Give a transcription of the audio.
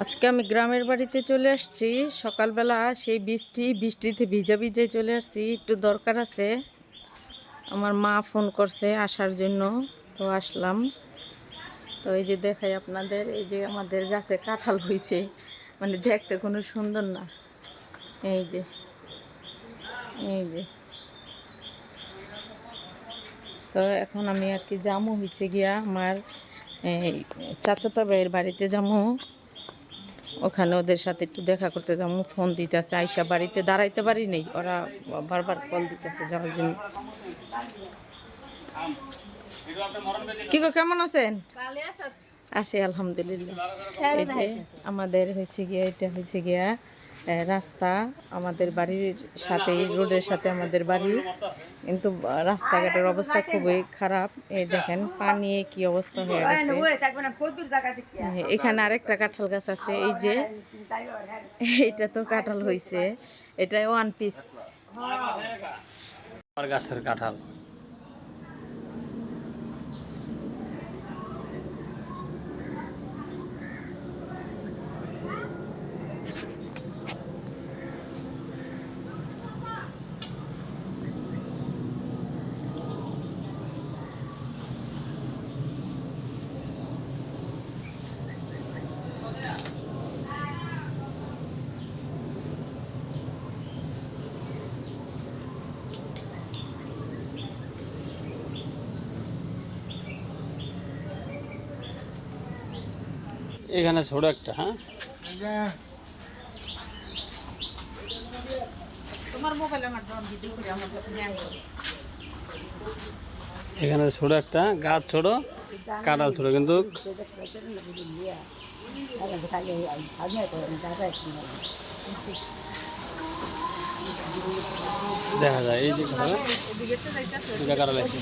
আজকে আমি গ্রামের বাড়িতে চলে আসছি। সকালবেলা সেই বৃষ্টিতে ভিজা ভিজে চলে আসছি। একটু দরকার আছে, আমার মা ফোন করছে আসার জন্য, তো আসলাম। তো এই যে দেখাই আপনাদের, এই যে আমাদের গাছে কাঁঠাল হয়েছে, মানে দেখতে কোনো সুন্দর না। এই যে এই যে তো এখন আমি আর কি যামু হয়েছে গিয়া আমার এই চাচাতো ভাইয়ের বাড়িতে যামু, ওখানে ওদের সাথে একটু দেখা করতে যাবো। ফোন দিতেছে, আইসা বাড়িতে দাঁড়াইতে পারি নেই, ওরা বারবার কল দিতেছে যাওয়ার জন্য। কি গো, কেমন আছেন? আছি আলহামদুলিল্লাহ। এই যে আমাদের হয়েছে গিয়া, এটা হয়েছে গিয়া রাস্তা, আমাদের বাড়ির সাথেই, রোডের সাথে আমাদের বাড়ি, কিন্তু রাস্তাঘাটের অবস্থা খুবই খারাপ। এই দেখেন পানি কি অবস্থা হয়ে গেছে। এখানে আরেকটা কাঁঠাল গাছ আছে, এই যে এটা তো কাঁঠাল হয়েছে, এটা 1 পিস গাছের কাঁঠাল। এখানে ছোট একটা, হ্যাঁ এখানে ছোট একটা গাছ, ছোট কাঁঠাল ছোট, কিন্তু দেখা যায় এই যে কাঁঠাল আছে।